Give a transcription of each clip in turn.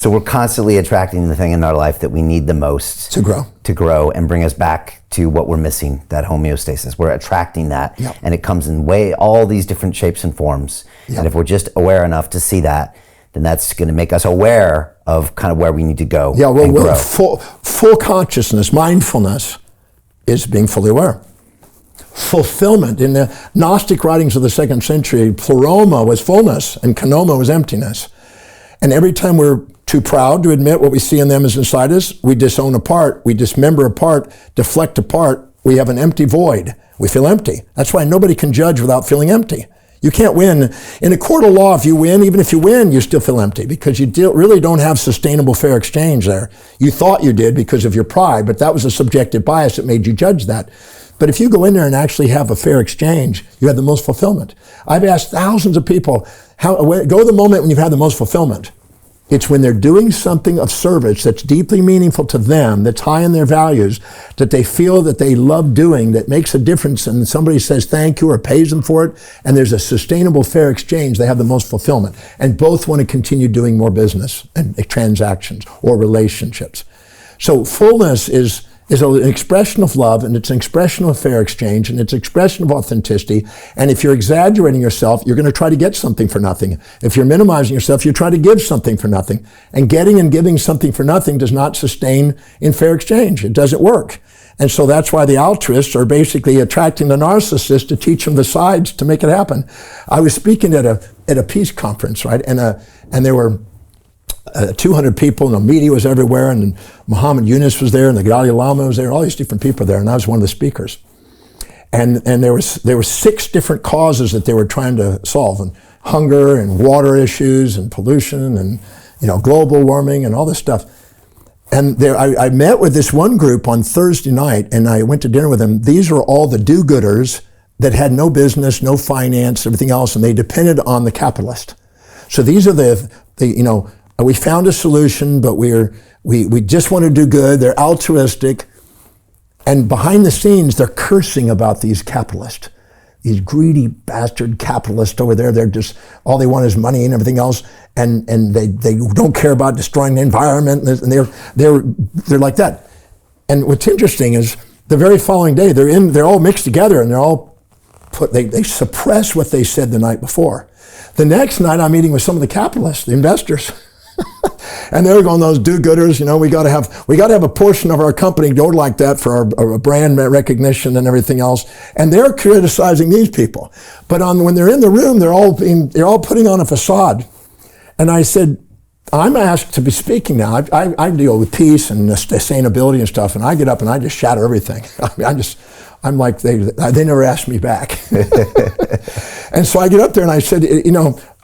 So we're constantly attracting the thing in our life that we need the most to grow and bring us back to what we're missing, that homeostasis. We're attracting that, and it comes in all these different shapes and forms. And if we're just aware enough to see that, then that's going to make us aware of kind of where we need to go. And grow. Full consciousness, mindfulness, is being fully aware. Fulfillment, in the Gnostic writings of the 2nd century, pleroma was fullness and kanoma was emptiness. And every time we're too proud to admit what we see in them is inside us, we disown a part, we dismember a part, deflect a part, we have an empty void. We feel empty. That's why nobody can judge without feeling empty. You can't win. In a court of law, if you win, even if you win, you still feel empty because you really don't have sustainable fair exchange there. You thought you did because of your pride, but that was a subjective bias that made you judge that. But if you go in there and actually have a fair exchange, you have the most fulfillment. I've asked thousands of people, go to the moment when you've had the most fulfillment. It's when they're doing something of service that's deeply meaningful to them, that's high in their values, that they feel that they love doing, that makes a difference, and somebody says thank you or pays them for it, and there's a sustainable, fair exchange, they have the most fulfillment. And both want to continue doing more business and transactions or relationships. So fullness is an expression of love, and it's an expression of fair exchange, and it's an expression of authenticity. And if you're exaggerating yourself, you're going to try to get something for nothing. If you're minimizing yourself, you try to give something for nothing. And getting and giving something for nothing does not sustain in fair exchange. It doesn't work. And so that's why the altruists are basically attracting the narcissist to teach them the sides to make it happen. I was speaking at a peace conference, right? And there were 200 people, and the media was everywhere, and Muhammad Yunus was there, and the Dalai Lama was there, all these different people there, and I was one of the speakers. And there were 6 different causes that they were trying to solve, and hunger and water issues and pollution and global warming and all this stuff. And I met with this one group on Thursday night, and I went to dinner with them. These are all the do-gooders that had no business, no finance, everything else, and they depended on the capitalist. So these are we found a solution, but we just want to do good. They're altruistic. And behind the scenes, they're cursing about these capitalists, these greedy bastard capitalists over there. They're just, all they want is money and everything else. And they don't care about destroying the environment. And they're like that. And what's interesting is the very following day, they're all mixed together, and they suppress what they said the night before. The next night, I'm meeting with some of the capitalists, the investors. And they're going, those do-gooders, we got to have a portion of our company go like that for our brand recognition and everything else. And they're criticizing these people. But when they're in the room, they're all putting on a facade. And I said, I'm asked to be speaking now. I deal with peace and sustainability and stuff, and I get up and I just shatter everything. I'm like, they never asked me back. And so I get up there and I said,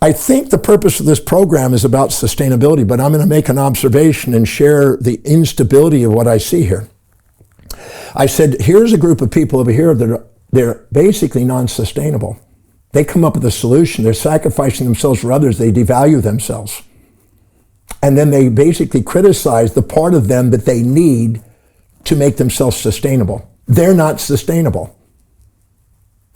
I think the purpose of this program is about sustainability, but I'm going to make an observation and share the instability of what I see here. I said, here's a group of people over here that they're basically non-sustainable. They come up with a solution. They're sacrificing themselves for others. They devalue themselves. And then they basically criticize the part of them that they need to make themselves sustainable. They're not sustainable.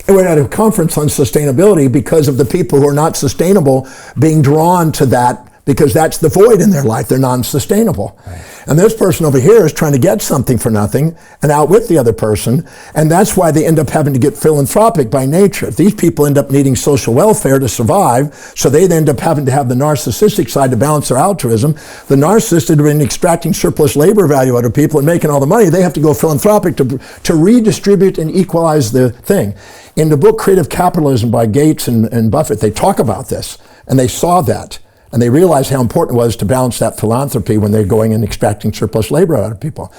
And we're at a conference on sustainability because of the people who are not sustainable being drawn to that, because that's the void in their life. They're non-sustainable. Right. And this person over here is trying to get something for nothing and outwit the other person. And that's why they end up having to get philanthropic by nature. These people end up needing social welfare to survive, so they end up having to have the narcissistic side to balance their altruism. The narcissist had been extracting surplus labor value out of people and making all the money. They have to go philanthropic to redistribute and equalize the thing. In the book Creative Capitalism by Gates and Buffett, they talk about this, and they saw that. And they realized how important it was to balance that philanthropy when they're going and extracting surplus labor out of people.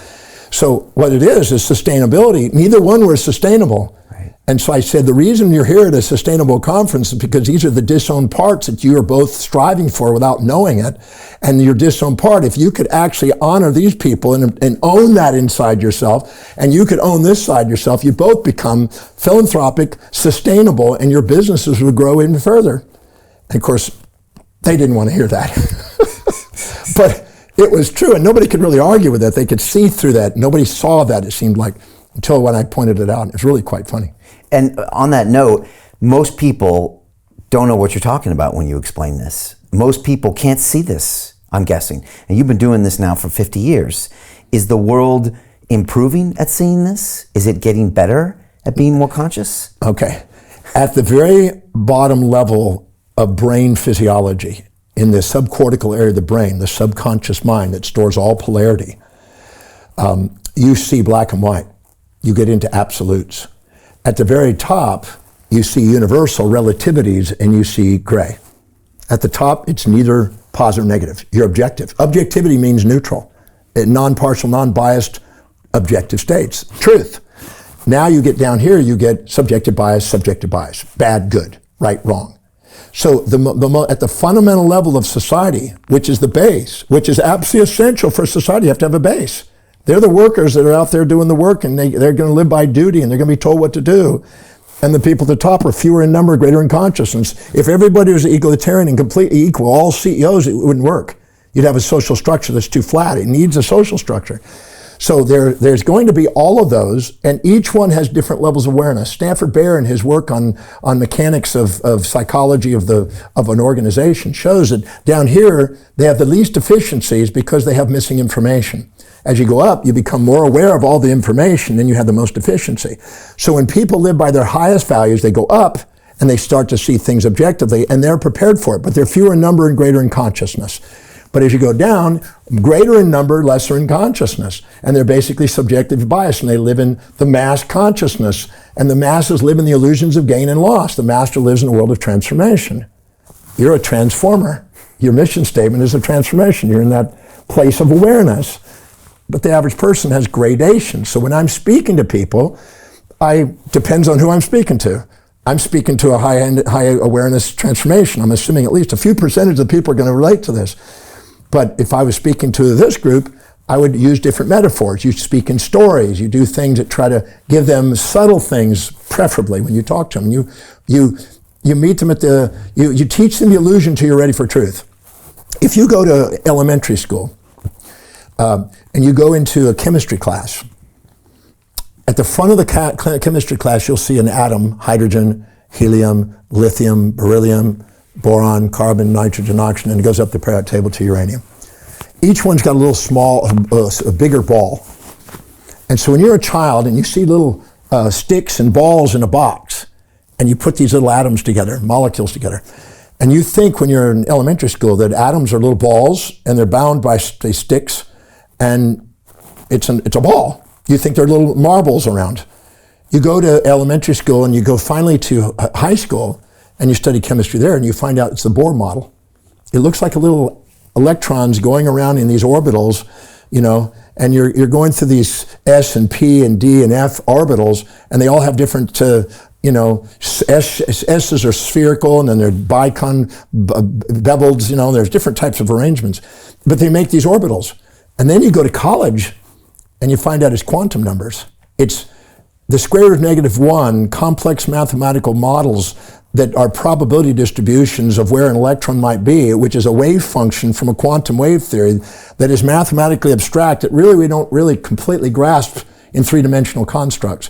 So what it is sustainability. Neither one were sustainable. Right. And so I said, the reason you're here at a sustainable conference is because these are the disowned parts that you are both striving for without knowing it. And your disowned part, if you could actually honor these people and own that inside yourself, and you could own this side yourself, you both become philanthropic, sustainable, and your businesses would grow even further. And of course, they didn't want to hear that. But it was true, and nobody could really argue with that. They could see through that. Nobody saw that, it seemed like, until when I pointed it out. It was really quite funny. And on that note, most people don't know what you're talking about when you explain this. Most people can't see this I'm guessing. And you've been doing this now for 50 years. Is the world improving at seeing this? Is it getting better at being more conscious? Okay. At the very bottom level of brain physiology, in the subcortical area of the brain, the subconscious mind that stores all polarity, you see black and white. You get into absolutes. At the very top, you see universal relativities and you see gray. At the top, it's neither positive or negative. You're objective. Objectivity means neutral, non-partial, non-biased, objective states. Truth. Now you get down here, you get subjective bias, bad, good, right, wrong. So at the fundamental level of society, which is the base, which is absolutely essential for society, you have to have a base. They're the workers that are out there doing the work, and they're going to live by duty, and they're going to be told what to do. And the people at the top are fewer in number, greater in consciousness. If everybody was egalitarian and completely equal, all CEOs, it wouldn't work. You'd have a social structure that's too flat. It needs a social structure. So there's going to be all of those, and each one has different levels of awareness. Stanford Baer, in his work on mechanics of psychology of an organization, shows that down here they have the least deficiencies because they have missing information. As you go up, you become more aware of all the information, then you have the most efficiency. So when people live by their highest values, they go up and they start to see things objectively, and they're prepared for it, but they're fewer in number and greater in consciousness. But as you go down, greater in number, lesser in consciousness. And they're basically subjective bias, and they live in the mass consciousness. And the masses live in the illusions of gain and loss. The master lives in a world of transformation. You're a transformer. Your mission statement is a transformation. You're in that place of awareness. But the average person has gradation. So when I'm speaking to people, depends on who I'm speaking to. I'm speaking to a high awareness transformation. I'm assuming at least a few percentage of people are going to relate to this. But if I was speaking to this group, I would use different metaphors. You speak in stories. You do things that try to give them subtle things, preferably when you talk to them. You meet them you teach them the illusion till you're ready for truth. If you go to elementary school and you go into a chemistry class, at the front of the chemistry class, you'll see an atom: hydrogen, helium, lithium, beryllium, boron, carbon, nitrogen, oxygen, and it goes up the periodic table to uranium. Each one's got a little a bigger ball. And so when you're a child and you see little sticks and balls in a box, and you put these little atoms together, molecules together, and you think when you're in elementary school that atoms are little balls and they're bound by sticks, and it's a ball. You think they're little marbles around. You go to elementary school and you go finally to high school, and you study chemistry there, and you find out it's the Bohr model. It looks like a little electrons going around in these orbitals, and you're going through these S and P and D and F orbitals, and they all have different, S's are spherical, and then they're beveled, there's different types of arrangements. But they make these orbitals. And then you go to college, and you find out it's quantum numbers. It's the square root of -1 complex mathematical models that are probability distributions of where an electron might be, which is a wave function from a quantum wave theory that is mathematically abstract, that really we don't really completely grasp in three-dimensional constructs.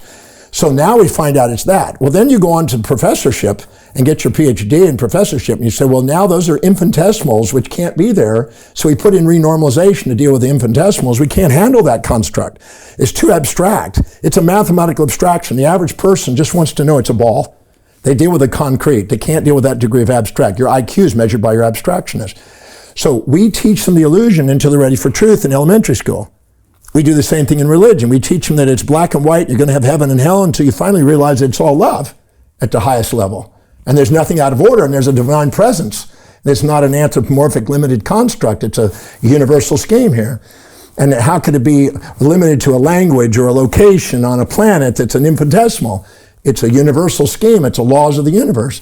So now we find out it's that. Well, then you go on to professorship and get your PhD in professorship, and you say, well, now those are infinitesimals, which can't be there, so we put in renormalization to deal with the infinitesimals. We can't handle that construct. It's too abstract. It's a mathematical abstraction. The average person just wants to know it's a ball. They deal with the concrete. They can't deal with that degree of abstract. Your IQ is measured by your abstractionness. So we teach them the illusion until they're ready for truth in elementary school. We do the same thing in religion. We teach them that it's black and white, you're going to have heaven and hell, until you finally realize it's all love at the highest level. And there's nothing out of order, and there's a divine presence. And it's not an anthropomorphic limited construct. It's a universal scheme here. And how could it be limited to a language or a location on a planet that's an infinitesimal? It's a universal scheme. It's the laws of the universe.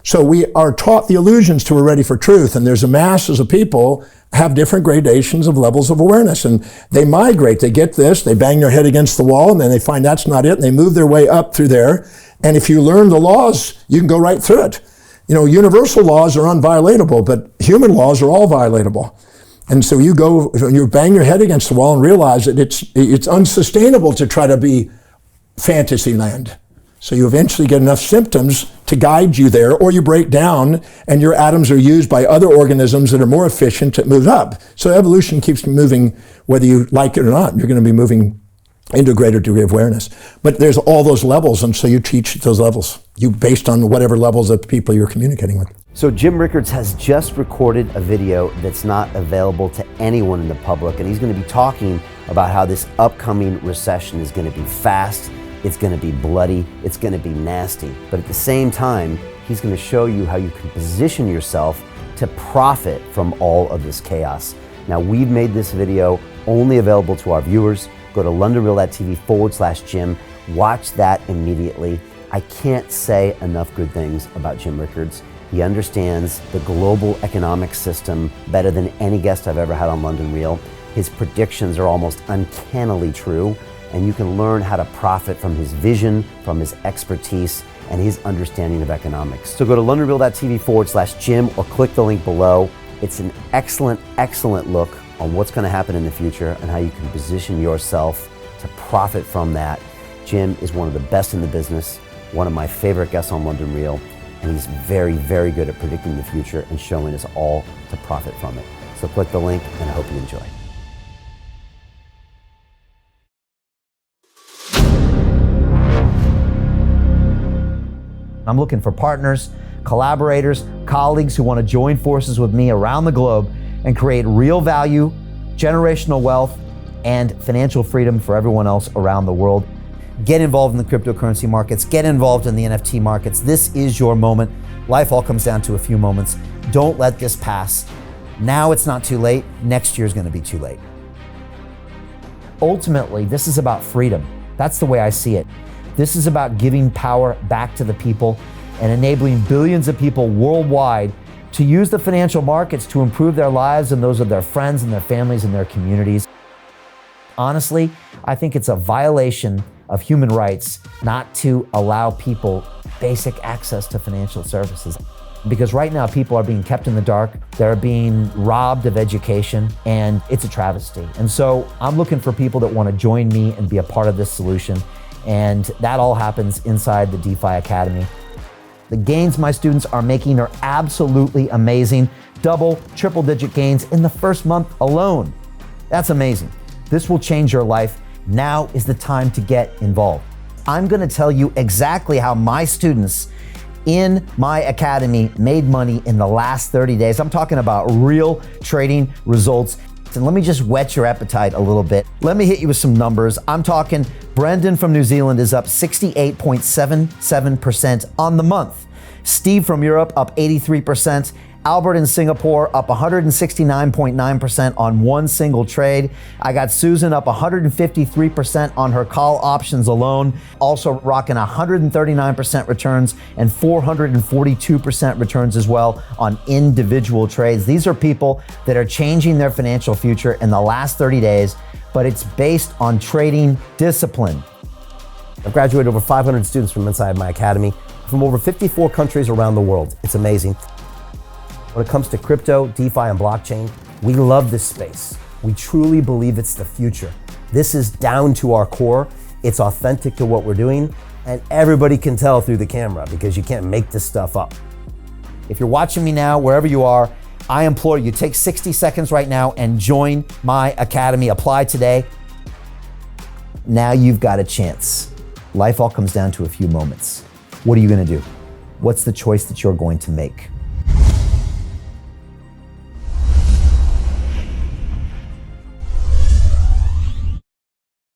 So we are taught the illusions till we're ready for truth. And there's a masses of people have different gradations of levels of awareness. And they migrate. They get this. They bang their head against the wall, and then they find that's not it. And they move their way up through there. And if you learn the laws, you can go right through it. Universal laws are unviolatable, but human laws are all violatable. And so you bang your head against the wall and realize that it's unsustainable to try to be fantasy land. So you eventually get enough symptoms to guide you there, or you break down and your atoms are used by other organisms that are more efficient to move up. So evolution keeps moving, whether you like it or not. You're going to be moving into a greater degree of awareness. But there's all those levels, and so you teach those levels, based on whatever levels of people you're communicating with. So Jim Rickards has just recorded a video that's not available to anyone in the public, and he's going to be talking about how this upcoming recession is going to be fast, it's going to be bloody, it's going to be nasty. But at the same time, he's going to show you how you can position yourself to profit from all of this chaos. Now, we've made this video only available to our viewers. Go to londonreal.tv/Jim. Watch that immediately. I can't say enough good things about Jim Rickards. He understands the global economic system better than any guest I've ever had on London Real. His predictions are almost uncannily true, and you can learn how to profit from his vision, from his expertise, and his understanding of economics. So go to londonreal.tv/Jim or click the link below. It's an excellent, excellent look on what's going to happen in the future and how you can position yourself to profit from that. Jim is one of the best in the business, one of my favorite guests on London Real, and he's very, very good at predicting the future and showing us all to profit from it. So click the link, and I hope you enjoy. I'm looking for partners, collaborators, colleagues who want to join forces with me around the globe and create real value, generational wealth, and financial freedom for everyone else around the world. Get involved in the cryptocurrency markets, get involved in the NFT markets. This is your moment. Life all comes down to a few moments. Don't let this pass. Now it's not too late. Next year's going to be too late. Ultimately, this is about freedom. That's the way I see it. This is about giving power back to the people and enabling billions of people worldwide to use the financial markets to improve their lives and those of their friends and their families and their communities. Honestly, I think it's a violation of human rights not to allow people basic access to financial services. Because right now people are being kept in the dark, they're being robbed of education, and it's a travesty. And so I'm looking for people that want to join me and be a part of this solution. And that all happens inside the DeFi Academy. The gains my students are making are absolutely amazing. Double, triple digit gains in the first month alone. That's amazing. This will change your life. Now is the time to get involved. I'm going to tell you exactly how my students in my academy made money in the last 30 days. I'm talking about real trading results. And let me just whet your appetite a little bit. Let me hit you with some numbers. I'm talking Brendan from New Zealand is up 68.77% on the month. Steve from Europe up 83%. Albert in Singapore up 169.9% on one single trade. I got Susan up 153% on her call options alone, also rocking 139% returns and 442% returns as well on individual trades. These are people that are changing their financial future in the last 30 days, but it's based on trading discipline. I've graduated over 500 students from inside my academy from over 54 countries around the world. It's amazing. When it comes to crypto, DeFi, and blockchain, we love this space. We truly believe it's the future. This is down to our core. It's authentic to what we're doing, and everybody can tell through the camera because you can't make this stuff up. If you're watching me now, wherever you are, I implore you, take 60 seconds right now and join my academy. Apply today. Now you've got a chance. Life all comes down to a few moments. What are you going to do? What's the choice that you're going to make?